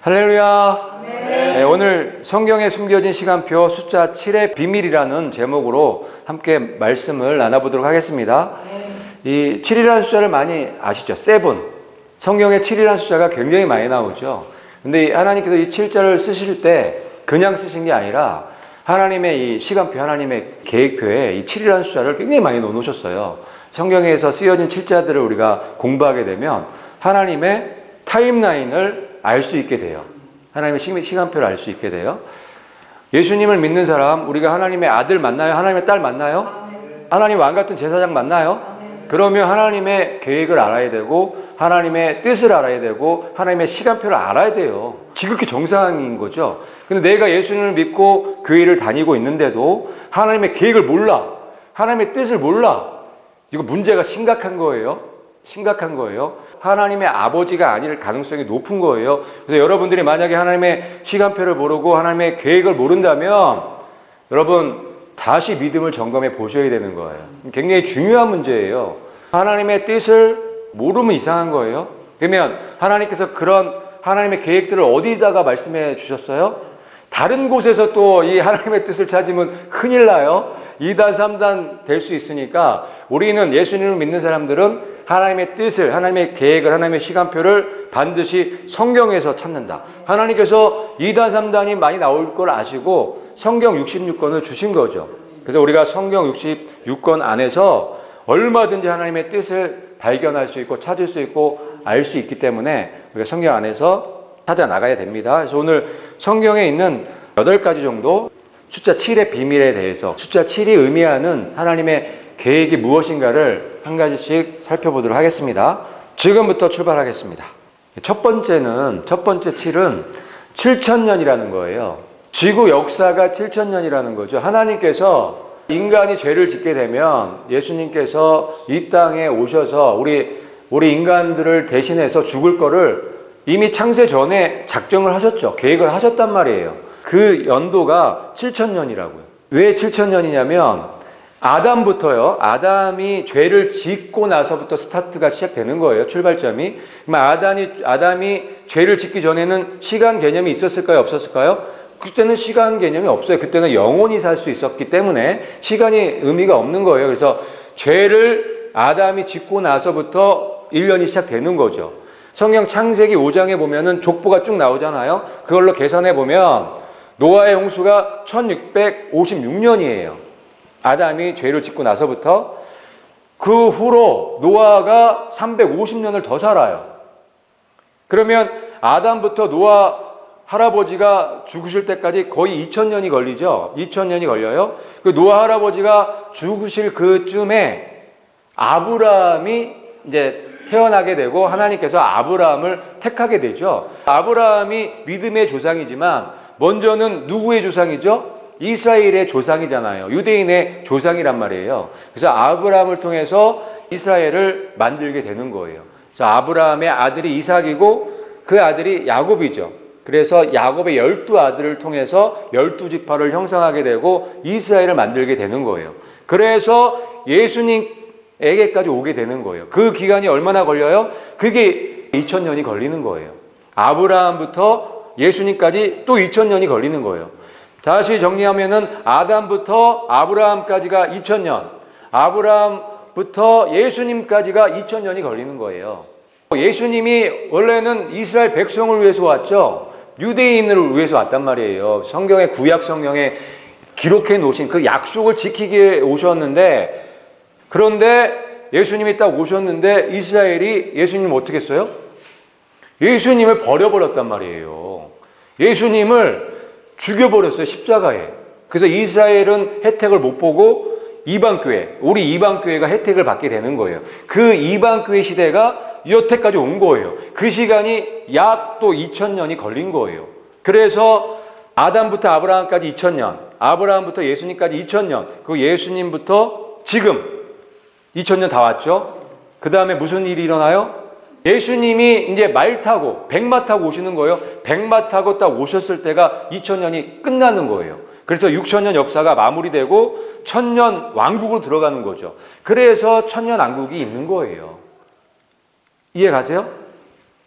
할렐루야. 네, 오늘 성경에 숨겨진 시간표 숫자 7의 비밀이라는 제목으로 함께 말씀을 나눠보도록 하겠습니다. 이 7이라는 숫자를 많이 아시죠? 7. 성경에 7이라는 숫자가 굉장히 많이 나오죠. 근데 하나님께서 이 7자를 쓰실 때 그냥 쓰신 게 아니라 하나님의 이 시간표, 하나님의 계획표에 이 7이라는 숫자를 굉장히 많이 넣어놓으셨어요. 성경에서 쓰여진 7자들을 우리가 공부하게 되면 하나님의 타임라인을 알 수 있게 돼요. 하나님의 시간표를 알 수 있게 돼요. 예수님을 믿는 사람, 우리가 하나님의 아들 만나요? 하나님의 딸 만나요? 하나님 왕 같은 제사장 만나요? 그러면 하나님의 계획을 알아야 되고 하나님의 뜻을 알아야 되고 하나님의 시간표를 알아야 돼요. 지극히 정상인 거죠. 근데 내가 예수님을 믿고 교회를 다니고 있는데도 하나님의 계획을 몰라. 하나님의 뜻을 몰라. 이거 문제가 심각한 거예요. 심각한 거예요. 하나님의 아버지가 아닐 가능성이 높은 거예요. 그래서 여러분들이 만약에 하나님의 시간표를 모르고 하나님의 계획을 모른다면 여러분 다시 믿음을 점검해 보셔야 되는 거예요. 굉장히 중요한 문제예요. 하나님의 뜻을 모르면 이상한 거예요. 그러면 하나님께서 그런 하나님의 계획들을 어디다가 말씀해 주셨어요? 다른 곳에서 또 이 하나님의 뜻을 찾으면 큰일 나요. 2단, 3단 될 수 있으니까 우리는 예수님을 믿는 사람들은 하나님의 뜻을, 하나님의 계획을, 하나님의 시간표를 반드시 성경에서 찾는다. 하나님께서 2단, 3단이 많이 나올 걸 아시고 성경 66권을 주신 거죠. 그래서 우리가 성경 66권 안에서 얼마든지 하나님의 뜻을 발견할 수 있고 찾을 수 있고 알 수 있기 때문에 우리가 성경 안에서 찾아 나가야 됩니다. 그래서 오늘 성경에 있는 8가지 정도 숫자 7의 비밀에 대해서 숫자 7이 의미하는 하나님의 계획이 무엇인가를 한 가지씩 살펴보도록 하겠습니다. 지금부터 출발하겠습니다. 첫 번째 7은 7,000년이라는 거예요. 지구 역사가 7,000년이라는 거죠. 하나님께서 인간이 죄를 짓게 되면 예수님께서 이 땅에 오셔서 우리 인간들을 대신해서 죽을 거를 이미 창세 전에 작정을 하셨죠. 계획을 하셨단 말이에요. 그 연도가 7,000년이라고요. 왜 7,000년이냐면 아담부터요. 아담이 죄를 짓고 나서부터 스타트가 시작되는 거예요. 출발점이. 아담이 죄를 짓기 전에는 시간 개념이 있었을까요? 없었을까요? 그때는 시간 개념이 없어요. 그때는 영원히 살 수 있었기 때문에 시간이 의미가 없는 거예요. 그래서 죄를 아담이 짓고 나서부터 1년이 시작되는 거죠. 성경 창세기 5장에 보면은 족보가 쭉 나오잖아요. 그걸로 계산해 보면 노아의 홍수가 1656년이에요. 아담이 죄를 짓고 나서부터. 그 후로 노아가 350년을 더 살아요. 그러면 아담부터 노아 할아버지가 죽으실 때까지 거의 2000년이 걸리죠. 2000년이 걸려요. 그 노아 할아버지가 죽으실 그쯤에 아브라함이 이제 태어나게 되고 하나님께서 아브라함을 택하게 되죠. 아브라함이 믿음의 조상이지만 먼저는 누구의 조상이죠? 이스라엘의 조상이잖아요. 유대인의 조상이란 말이에요. 그래서 아브라함을 통해서 이스라엘을 만들게 되는 거예요. 그래서 아브라함의 아들이 이삭이고 그 아들이 야곱이죠. 그래서 야곱의 12아들을 통해서 12지파를 형성하게 되고 이스라엘을 만들게 되는 거예요. 그래서 예수님에게까지 오게 되는 거예요. 그 기간이 얼마나 걸려요? 그게 2000년이 걸리는 거예요. 아브라함부터 예수님까지 또 2000년이 걸리는 거예요. 다시 정리하면은 아담부터 아브라함까지가 2000년, 아브라함부터 예수님까지가 2000년이 걸리는 거예요. 예수님이 원래는 이스라엘 백성을 위해서 왔죠. 유대인을 위해서 왔단 말이에요. 성경의 구약 성경에 기록해 놓으신 그 약속을 지키기 위해 오셨는데, 그런데 예수님이 딱 오셨는데 이스라엘이 예수님을 어떻게 했어요? 예수님을 버려버렸단 말이에요. 예수님을 죽여버렸어요. 십자가에. 그래서 이스라엘은 혜택을 못 보고 이방교회, 우리 이방교회가 혜택을 받게 되는 거예요. 그 이방교회 시대가 여태까지 온 거예요. 그 시간이 약 또 2000년이 걸린 거예요. 그래서 아담부터 아브라함까지 2000년, 아브라함부터 예수님까지 2000년, 그 예수님부터 지금 2000년 다 왔죠. 그 다음에 무슨 일이 일어나요? 예수님이 이제 말 타고 백마 타고 오시는 거예요. 백마 타고 딱 오셨을 때가 2000년이 끝나는 거예요. 그래서 6000년 역사가 마무리되고 1000년 왕국으로 들어가는 거죠. 그래서 1000년 왕국이 있는 거예요. 이해 가세요?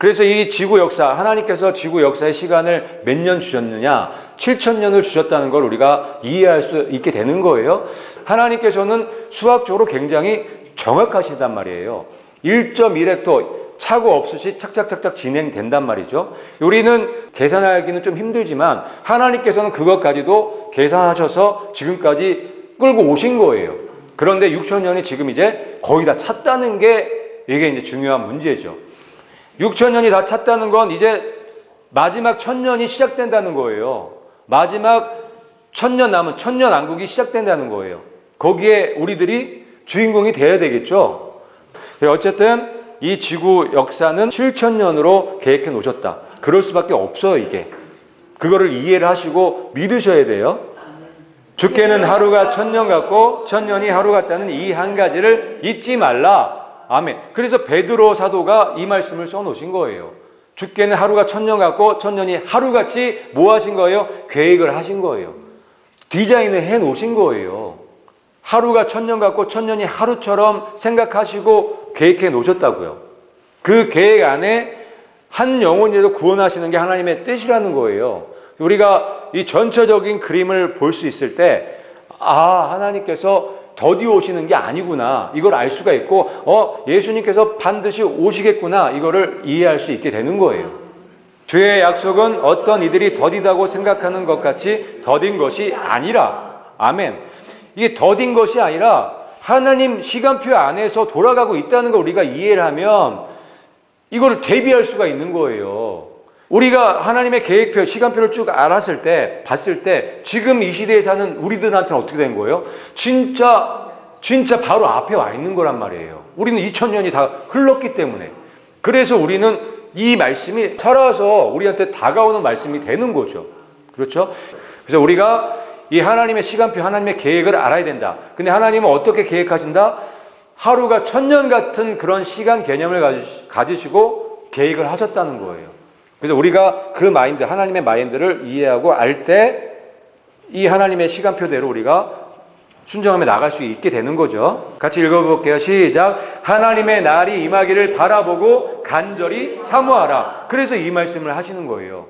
그래서 이 지구 역사, 하나님께서 지구 역사의 시간을 몇 년 주셨느냐? 7,000년을 주셨다는 걸 우리가 이해할 수 있게 되는 거예요. 하나님께서는 수학적으로 굉장히 정확하시단 말이에요. 1.1획도 차고 없이 착착착착 진행된단 말이죠. 우리는 계산하기는 좀 힘들지만 하나님께서는 그것까지도 계산하셔서 지금까지 끌고 오신 거예요. 그런데 6,000년이 지금 이제 거의 다 찼다는 게 이게 이제 중요한 문제죠. 6,000년이 다 찼다는 건 이제 마지막 1,000년이 시작된다는 거예요. 마지막 1,000년 남은 1,000년 왕국이 시작된다는 거예요. 거기에 우리들이 주인공이 돼야 되겠죠. 어쨌든 이 지구 역사는 7,000년으로 계획해 놓으셨다. 그럴 수밖에 없어요, 이게. 그거를 이해를 하시고 믿으셔야 돼요. 주께는 하루가 1,000년 같고 1,000년이 하루 같다는 이 한 가지를 잊지 말라. 아멘. 그래서 베드로 사도가 이 말씀을 써놓으신 거예요. 주께는 하루가 1,000년 같고 1,000년이 하루같이 뭐 하신 거예요? 계획을 하신 거예요. 디자인을 해 놓으신 거예요. 하루가 1,000년 같고 1,000년이 하루처럼 생각하시고 계획해 놓으셨다고요. 그 계획 안에 한 영혼이라도 구원하시는 게 하나님의 뜻이라는 거예요. 우리가 이 전체적인 그림을 볼 수 있을 때, 하나님께서 더디 오시는 게 아니구나. 이걸 알 수가 있고, 예수님께서 반드시 오시겠구나. 이거를 이해할 수 있게 되는 거예요. 주의 약속은 어떤 이들이 더디다고 생각하는 것 같이 더딘 것이 아니라. 아멘. 이게 더딘 것이 아니라 하나님 시간표 안에서 돌아가고 있다는 걸 우리가 이해를 하면 이거를 대비할 수가 있는 거예요. 우리가 하나님의 계획표, 시간표를 쭉 알았을 때, 봤을 때 지금 이 시대에 사는 우리들한테는 어떻게 된 거예요? 진짜 바로 앞에 와 있는 거란 말이에요. 우리는 2,000년이 다 흘렀기 때문에. 그래서 우리는 이 말씀이 살아서 우리한테 다가오는 말씀이 되는 거죠. 그렇죠? 그래서 우리가 이 하나님의 시간표, 하나님의 계획을 알아야 된다. 근데 하나님은 어떻게 계획하신다? 하루가 1,000년 같은 그런 시간 개념을 가지시고 계획을 하셨다는 거예요. 그래서 우리가 그 마인드, 하나님의 마인드를 이해하고 알 때 이 하나님의 시간표대로 우리가 순종하며 나갈 수 있게 되는 거죠. 같이 읽어볼게요. 시작. 하나님의 날이 임하기를 바라보고 간절히 사모하라. 그래서 이 말씀을 하시는 거예요.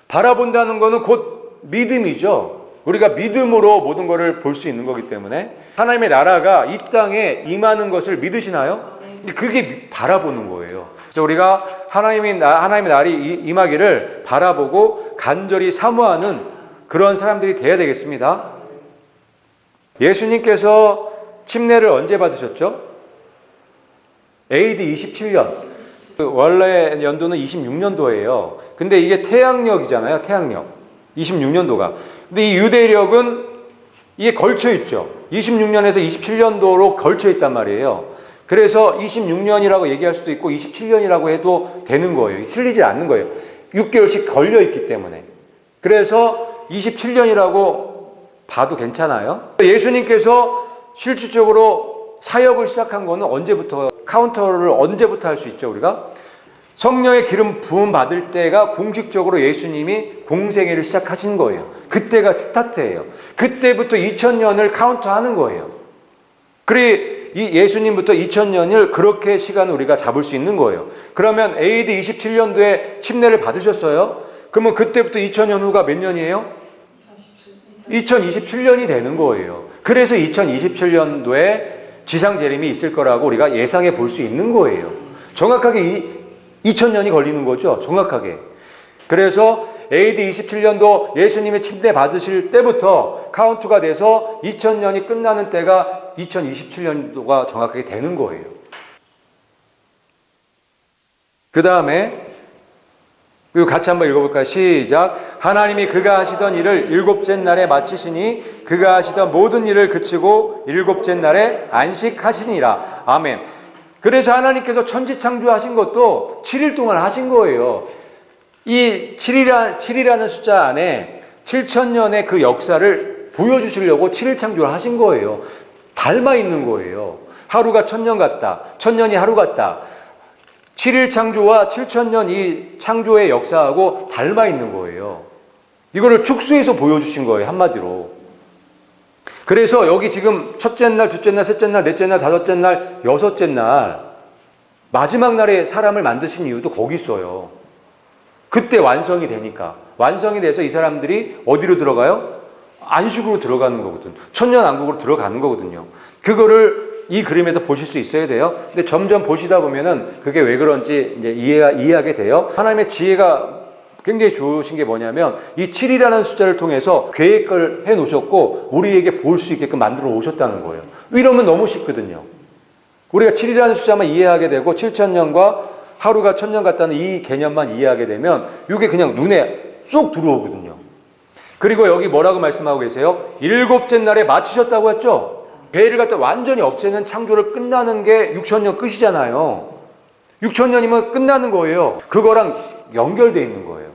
바라본다는 거는 곧 믿음이죠. 우리가 믿음으로 모든 것을 볼 수 있는 거기 때문에 하나님의 나라가 이 땅에 임하는 것을 믿으시나요? 그게 바라보는 거예요. 그래서 우리가 하나님의 날이 임하기를 바라보고 간절히 사모하는 그런 사람들이 되어야 되겠습니다. 예수님께서 침례를 언제 받으셨죠? AD 27년. 원래 연도는 26년도예요. 근데 이게 태양력이잖아요. 태양력. 26년도가. 근데 이 유대력은 이게 걸쳐 있죠. 26년에서 27년도로 걸쳐 있단 말이에요. 그래서 26년이라고 얘기할 수도 있고 27년이라고 해도 되는 거예요. 틀리지 않는 거예요. 6개월씩 걸려 있기 때문에. 그래서 27년이라고 봐도 괜찮아요. 예수님께서 실질적으로 사역을 시작한 거는 언제부터, 카운터를 언제부터 할 수 있죠, 우리가? 성령의 기름 부음 받을 때가 공식적으로 예수님이 공생애를 시작하신 거예요. 그때가 스타트예요. 그때부터 2000년을 카운트하는 거예요. 그래 이 예수님부터 2000년을 그렇게 시간을 우리가 잡을 수 있는 거예요. 그러면 AD 27년도에 침례를 받으셨어요? 그러면 그때부터 2000년 후가 몇 년이에요? 2027년이 되는 거예요. 그래서 2027년도에 지상 재림이 있을 거라고 우리가 예상해 볼 수 있는 거예요. 정확하게 2000년이 걸리는 거죠. 정확하게. 그래서 AD 27년도 예수님의 침례 받으실 때부터 카운트가 돼서 2000년이 끝나는 때가 2027년도가 정확하게 되는 거예요. 그 다음에 그리고 같이 한번 읽어볼까요? 시작. 하나님이 그가 하시던 일을 일곱째 날에 마치시니 그가 하시던 모든 일을 그치고 일곱째 날에 안식하시니라. 아멘. 그래서 하나님께서 천지 창조하신 것도 7일 동안 하신 거예요. 이 7이라는 숫자 안에 7,000년의 그 역사를 보여주시려고 7일 창조를 하신 거예요. 닮아 있는 거예요. 하루가 1,000년 같다. 1,000년이 하루 같다. 7일 창조와 7,000년 이 창조의 역사하고 닮아 있는 거예요. 이거를 축소해서 보여주신 거예요. 한마디로. 그래서 여기 지금 첫째 날, 둘째 날, 셋째 날, 넷째 날, 다섯째 날, 여섯째 날 마지막 날에 사람을 만드신 이유도 거기 있어요. 그때 완성이 되니까. 완성이 돼서 이 사람들이 어디로 들어가요? 안식으로 들어가는 거거든. 천년왕국으로 들어가는 거거든요. 그거를 이 그림에서 보실 수 있어야 돼요. 근데 점점 보시다 보면은 그게 왜 그런지 이제 이해하게 돼요. 하나님의 지혜가 굉장히 좋으신 게 뭐냐면 이 7이라는 숫자를 통해서 계획을 해 놓으셨고 우리에게 볼 수 있게끔 만들어 오셨다는 거예요. 이러면 너무 쉽거든요. 우리가 7이라는 숫자만 이해하게 되고 7,000년과 하루가 1,000년 같다는 이 개념만 이해하게 되면 이게 그냥 눈에 쏙 들어오거든요. 그리고 여기 뭐라고 말씀하고 계세요? 일곱째 날에 마치셨다고 했죠? 죄를 갖다 완전히 없애는 창조를 끝나는 게 6,000년 끝이잖아요. 6,000년이면 끝나는 거예요. 그거랑 연결되어 있는 거예요.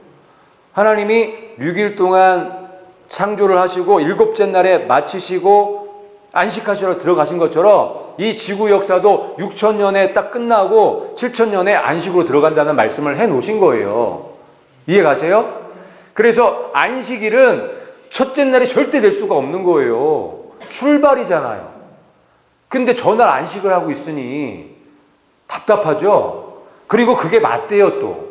하나님이 6일 동안 창조를 하시고 일곱째 날에 마치시고 안식하시러 들어가신 것처럼 이 지구 역사도 6,000년에 딱 끝나고 7,000년에 안식으로 들어간다는 말씀을 해 놓으신 거예요. 이해 가세요? 그래서 안식일은 첫째 날이 절대 될 수가 없는 거예요. 출발이잖아요. 근데 전날 안식을 하고 있으니 답답하죠? 그리고 그게 맞대요 또.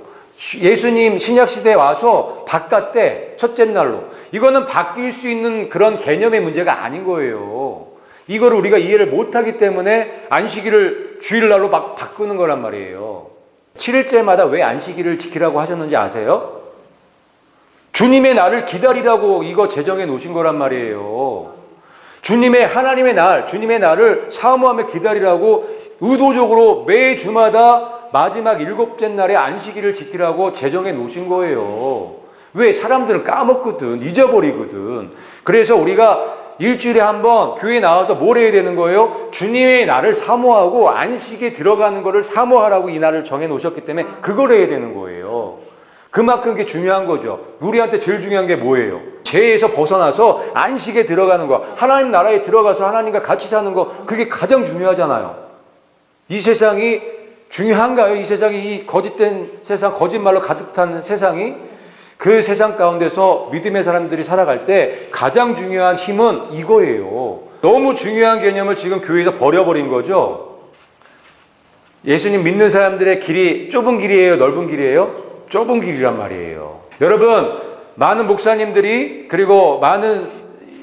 예수님 신약시대에 와서 바꿨대. 첫째 날로. 이거는 바뀔 수 있는 그런 개념의 문제가 아닌 거예요. 이거를 우리가 이해를 못하기 때문에 안식일을 주일날로 막 바꾸는 거란 말이에요. 7일째마다 왜 안식일을 지키라고 하셨는지 아세요? 주님의 날을 기다리라고 이거 제정해 놓으신 거란 말이에요. 하나님의 날, 주님의 날을 사모하며 기다리라고 의도적으로 매 주마다 마지막 일곱째 날에 안식일을 지키라고 제정해 놓으신 거예요. 왜? 사람들은 까먹거든. 잊어버리거든. 그래서 우리가 일주일에 한 번 교회에 나와서 뭘 해야 되는 거예요? 주님의 날을 사모하고 안식에 들어가는 것을 사모하라고 이 날을 정해 놓으셨기 때문에 그걸 해야 되는 거예요. 그만큼 그게 중요한 거죠. 우리한테 제일 중요한 게 뭐예요? 죄에서 벗어나서 안식에 들어가는 거. 하나님 나라에 들어가서 하나님과 같이 사는 거. 그게 가장 중요하잖아요. 이 세상이 중요한가요? 이 세상이 이 거짓된 세상, 거짓말로 가득 찬 세상이 그 세상 가운데서 믿음의 사람들이 살아갈 때 가장 중요한 힘은 이거예요. 너무 중요한 개념을 지금 교회에서 버려버린 거죠. 예수님 믿는 사람들의 길이 좁은 길이에요? 넓은 길이에요? 좁은 길이란 말이에요. 여러분, 많은 목사님들이 그리고 많은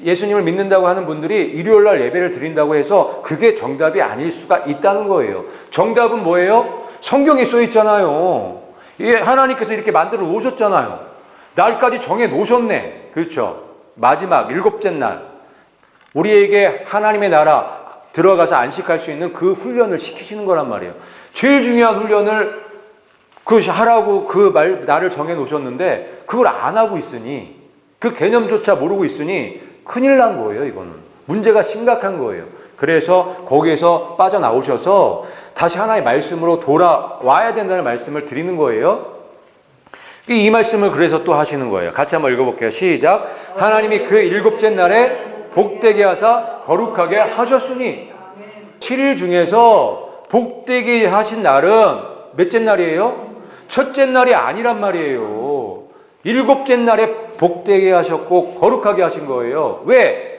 예수님을 믿는다고 하는 분들이 일요일날 예배를 드린다고 해서 그게 정답이 아닐 수가 있다는 거예요. 정답은 뭐예요? 성경에 써 있잖아요. 이게 하나님께서 이렇게 만들어 놓으셨잖아요. 날까지 정해 놓으셨네. 그렇죠? 마지막 일곱째 날 우리에게 하나님의 나라 들어가서 안식할 수 있는 그 훈련을 시키시는 거란 말이에요. 제일 중요한 훈련을 하라고 날을 정해 놓으셨는데 그걸 안 하고 있으니 그 개념조차 모르고 있으니 큰일 난 거예요. 이거는 문제가 심각한 거예요. 그래서 거기에서 빠져나오셔서 다시 하나의 말씀으로 돌아와야 된다는 말씀을 드리는 거예요. 이 말씀을 그래서 또 하시는 거예요. 같이 한번 읽어볼게요. 시작. 하나님이 그 일곱째 날에 복되게 하사 거룩하게 하셨으니 7일 중에서 복되게 하신 날은 몇째 날이에요? 첫째 날이 아니란 말이에요. 일곱째 날에 복되게 하셨고 거룩하게 하신 거예요. 왜?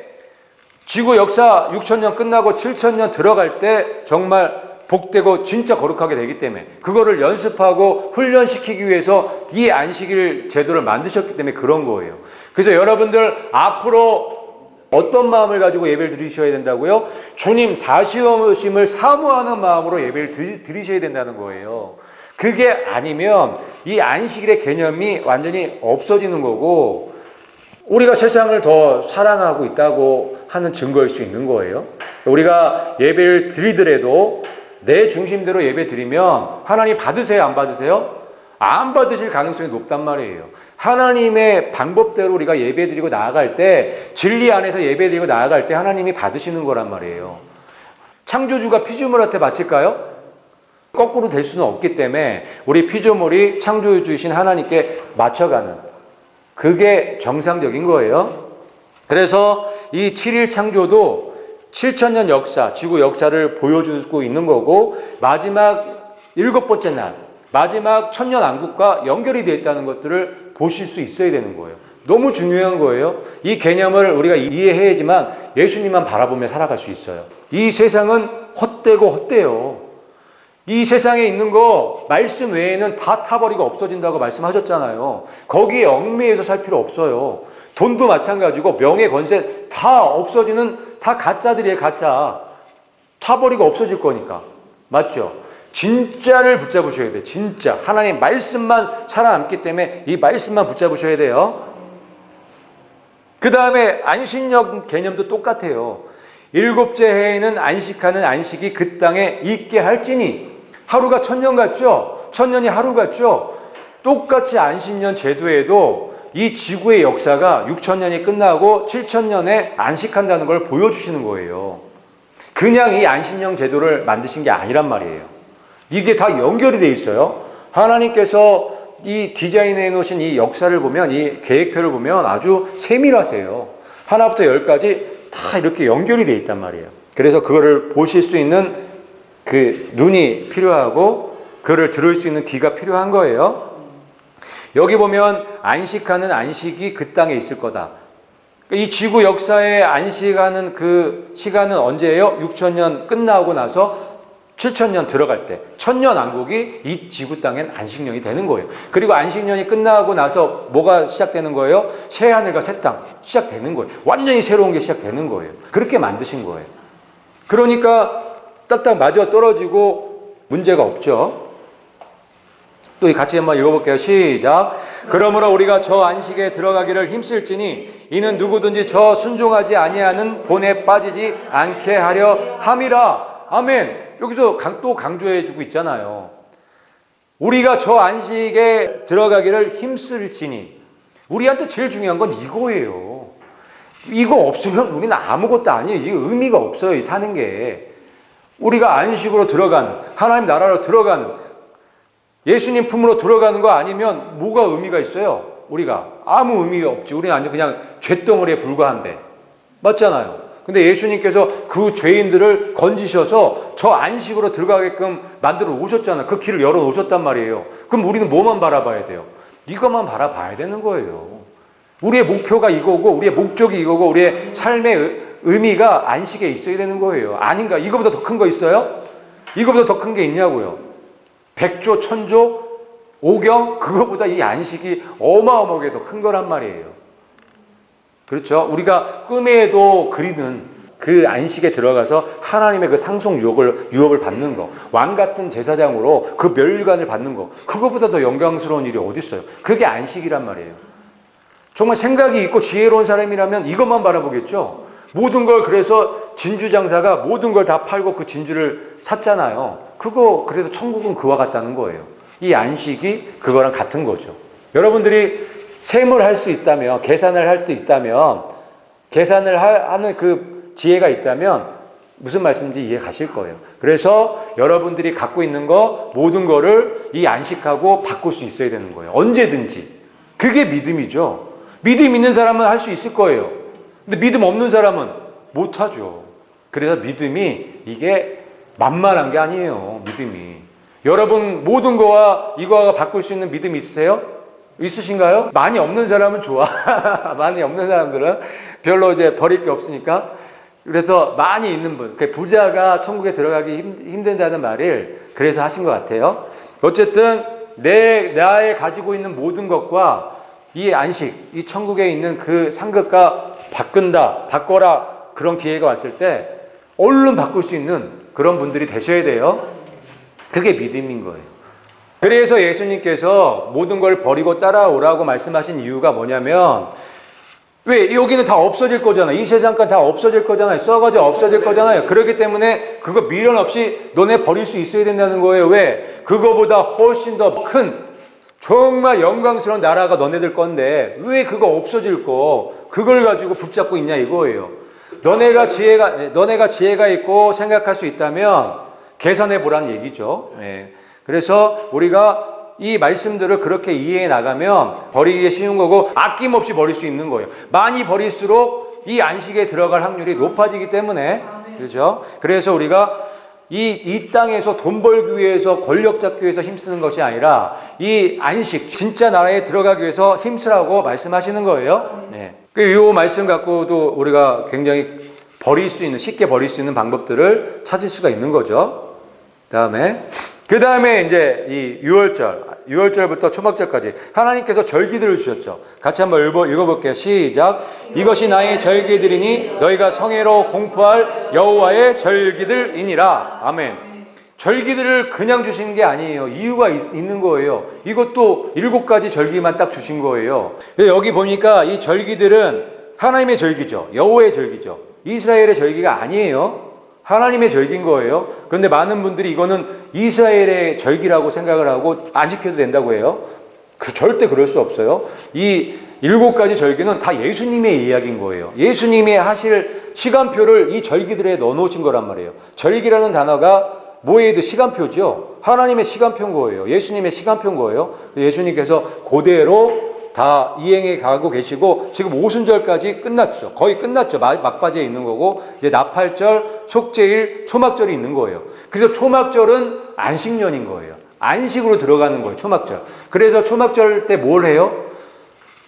지구 역사 6,000년 끝나고 7,000년 들어갈 때 정말 복되고 진짜 거룩하게 되기 때문에 그거를 연습하고 훈련시키기 위해서 이 안식일 제도를 만드셨기 때문에 그런 거예요. 그래서 여러분들 앞으로 어떤 마음을 가지고 예배를 드리셔야 된다고요? 주님 다시 오심을 사모하는 마음으로 예배를 드리셔야 된다는 거예요. 그게 아니면 이 안식일의 개념이 완전히 없어지는 거고 우리가 세상을 더 사랑하고 있다고 하는 증거일 수 있는 거예요. 우리가 예배를 드리더라도 내 중심대로 예배 드리면 하나님 받으세요? 안 받으세요? 안 받으실 가능성이 높단 말이에요. 하나님의 방법대로 우리가 예배 드리고 나아갈 때 진리 안에서 예배 드리고 나아갈 때 하나님이 받으시는 거란 말이에요. 창조주가 피조물한테 바칠까요? 거꾸로 될 수는 없기 때문에 우리 피조물이 창조주이신 하나님께 맞춰가는 그게 정상적인 거예요. 그래서 이 7일 창조도 7,000년 역사, 지구 역사를 보여주고 있는 거고 마지막 일곱 번째 날, 마지막 천년왕국과 연결이 되어 있다는 것들을 보실 수 있어야 되는 거예요. 너무 중요한 거예요. 이 개념을 우리가 이해해야지만 예수님만 바라보며 살아갈 수 있어요. 이 세상은 헛되고 헛돼요. 이 세상에 있는 거 말씀 외에는 다 타버리고 없어진다고 말씀하셨잖아요. 거기에 얽매여서 살 필요 없어요. 돈도 마찬가지고 명예, 권세 다 없어지는 다 가짜들이에요. 가짜. 타버리고 없어질 거니까. 맞죠? 진짜를 붙잡으셔야 돼요. 진짜. 하나님 말씀만 살아남기 때문에 이 말씀만 붙잡으셔야 돼요. 그 다음에 안식력 개념도 똑같아요. 일곱째 해에는 안식하는 안식이 그 땅에 있게 할지니. 하루가 천년 같죠? 천년이 하루 같죠? 똑같이 안식년 제도에도 이 지구의 역사가 6천년이 끝나고 7천년에 안식한다는 걸 보여주시는 거예요. 그냥 이 안식년 제도를 만드신 게 아니란 말이에요. 이게 다 연결이 돼 있어요. 하나님께서 이 디자인해 놓으신 이 역사를 보면, 이 계획표를 보면 아주 세밀하세요. 하나부터 열까지 다 이렇게 연결이 돼 있단 말이에요. 그래서 그거를 보실 수 있는 그 눈이 필요하고 그거를 들을 수 있는 귀가 필요한 거예요. 여기 보면 안식하는 안식이 그 땅에 있을 거다. 이 지구 역사에 안식하는 그 시간은 언제예요? 6천년 끝나고 나서 7천년 들어갈 때 천년왕국이 이 지구 땅엔 안식년이 되는 거예요. 그리고 안식년이 끝나고 나서 뭐가 시작되는 거예요? 새하늘과 새 땅 시작되는 거예요. 완전히 새로운 게 시작되는 거예요. 그렇게 만드신 거예요. 그러니까 딱딱 맞아 떨어지고 문제가 없죠. 또 같이 한번 읽어볼게요. 시작. 그러므로 우리가 저 안식에 들어가기를 힘쓸지니 이는 누구든지 저 순종하지 아니하는 본에 빠지지 않게 하려 함이라. 아멘. 여기서 또 강조해주고 있잖아요. 우리가 저 안식에 들어가기를 힘쓸지니. 우리한테 제일 중요한 건 이거예요. 이거 없으면 우리는 아무것도 아니에요. 이게 의미가 없어요. 이 사는 게. 우리가 안식으로 들어가는, 하나님 나라로 들어가는, 예수님 품으로 들어가는 거 아니면 뭐가 의미가 있어요? 우리가 아무 의미가 없지. 우리는 완전 그냥 쇳덩어리에 불과한데. 맞잖아요. 근데 예수님께서 그 죄인들을 건지셔서 저 안식으로 들어가게끔 만들어 오셨잖아요. 그 길을 열어 놓으셨단 말이에요. 그럼 우리는 뭐만 바라봐야 돼요? 이것만 바라봐야 되는 거예요. 우리의 목표가 이거고, 우리의 목적이 이거고, 우리의 삶의 의미가 안식에 있어야 되는 거예요. 아닌가? 이거보다 더 큰 거 있어요? 이거보다 더 큰 게 있냐고요. 백조, 천조, 오경, 그거보다 이 안식이 어마어마하게 더 큰 거란 말이에요. 그렇죠? 우리가 꿈에도 그리는 그 안식에 들어가서 하나님의 그 상속 유업을 받는 거, 왕 같은 제사장으로 그 멸관을 받는 거, 그거보다 더 영광스러운 일이 어디 있어요? 그게 안식이란 말이에요. 정말 생각이 있고 지혜로운 사람이라면 이것만 바라보겠죠? 모든 걸 그래서 진주장사가 모든 걸 다 팔고 그 진주를 샀잖아요. 그거 그래서 천국은 그와 같다는 거예요. 이 안식이 그거랑 같은 거죠. 여러분들이 셈을 할 수 있다면, 계산을 할 수 있다면, 계산을 하는 그 지혜가 있다면 무슨 말씀인지 이해 가실 거예요. 그래서 여러분들이 갖고 있는 거 모든 거를 이 안식하고 바꿀 수 있어야 되는 거예요. 언제든지. 그게 믿음이죠. 믿음 있는 사람은 할 수 있을 거예요. 근데 믿음 없는 사람은 못하죠. 그래서 믿음이 이게 만만한 게 아니에요. 믿음이. 여러분 모든 거와 이거와 바꿀 수 있는 믿음 있으세요? 있으신가요? 많이 없는 사람은 좋아. 많이 없는 사람들은 별로 이제 버릴 게 없으니까. 그래서 많이 있는 분, 부자가 천국에 들어가기 힘든다는 말을 그래서 하신 것 같아요. 어쨌든 나의 가지고 있는 모든 것과 이 안식, 이 천국에 있는 그 상급과 바꿔라 그런 기회가 왔을 때 얼른 바꿀 수 있는 그런 분들이 되셔야 돼요. 그게 믿음인 거예요. 그래서 예수님께서 모든 걸 버리고 따라오라고 말씀하신 이유가 뭐냐면, 왜? 여기는 다 없어질 거잖아요. 이 세상과 다 없어질 거잖아요. 썩어져 없어질 거잖아요. 그렇기 때문에 그거 미련 없이 너네 버릴 수 있어야 된다는 거예요. 왜? 그거보다 훨씬 더 큰 정말 영광스러운 나라가 너네들 건데 왜 그거 없어질 거 그걸 가지고 붙잡고 있냐 이거예요. 너네가 지혜가 있고 생각할 수 있다면 계산해 보라는 얘기죠. 네. 그래서 우리가 이 말씀들을 그렇게 이해해 나가면 버리기 쉬운 거고 아낌없이 버릴 수 있는 거예요. 많이 버릴수록 이 안식에 들어갈 확률이 높아지기 때문에 그렇죠? 그래서 우리가 이 땅에서 돈 벌기 위해서 권력 잡기 위해서 힘쓰는 것이 아니라 이 안식 진짜 나라에 들어가기 위해서 힘쓰라고 말씀하시는 거예요. 네. 이 말씀 갖고도 우리가 굉장히 쉽게 버릴 수 있는 방법들을 찾을 수가 있는 거죠. 다음에 그 다음에 이제 이 유월절부터 초막절까지 하나님께서 절기들을 주셨죠. 같이 한번 읽어볼게요. 시작. 이것이 나의 절기들이니 너희가 성회로 공포할 여호와의 절기들이니라. 아멘. 절기들을 그냥 주신 게 아니에요. 이유가 있는 거예요. 이것도 7가지 절기만 딱 주신 거예요. 여기 보니까 이 절기들은 하나님의 절기죠. 여호와의 절기죠. 이스라엘의 절기가 아니에요. 하나님의 절기인 거예요. 그런데 많은 분들이 이거는 이스라엘의 절기라고 생각을 하고 안 지켜도 된다고 해요. 절대 그럴 수 없어요. 이 7가지 절기는 다 예수님의 이야기인 거예요. 예수님이 하실 시간표를 이 절기들에 넣어놓으신 거란 말이에요. 절기라는 단어가 뭐에도 시간표죠. 하나님의 시간표인 거예요. 예수님의 시간표인 거예요. 예수님께서 그대로 다 이행해 가고 계시고 지금 오순절까지 끝났죠. 거의 끝났죠. 막바지에 있는 거고 이제 나팔절, 속죄일, 초막절이 있는 거예요. 그래서 초막절은 안식년인 거예요. 안식으로 들어가는 거예요. 초막절. 그래서 초막절 때 뭘 해요?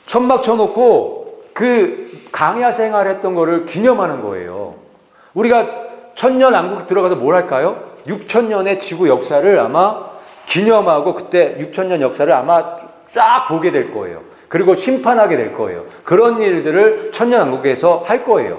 천막 쳐놓고 그 강야 생활했던 거를 기념하는 거예요. 우리가 천년왕국 들어가서 뭘 할까요? 6천년의 지구 역사를 아마 기념하고 그때 6천년 역사를 아마 쫙 보게 될 거예요. 그리고 심판하게 될 거예요. 그런 일들을 천년왕국에서 할 거예요.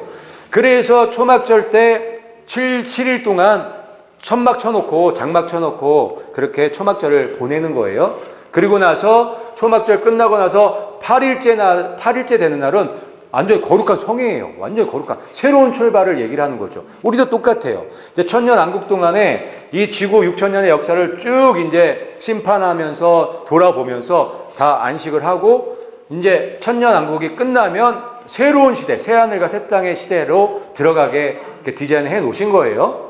그래서 초막절 때 7일 동안 천막 쳐놓고 장막 쳐놓고 그렇게 초막절을 보내는 거예요. 그리고 나서 초막절 끝나고 나서 8일째 되는 날은 완전히 거룩한 성회예요. 완전히 거룩한 새로운 출발을 얘기를 하는 거죠. 우리도 똑같아요. 이제 천년왕국 동안에 이 지구 6천년의 역사를 쭉 이제 심판하면서 돌아보면서 다 안식을 하고 이제 천년왕국이 끝나면 새로운 시대, 새하늘과 새 땅의 시대로 들어가게 이렇게 디자인을 해 놓으신 거예요.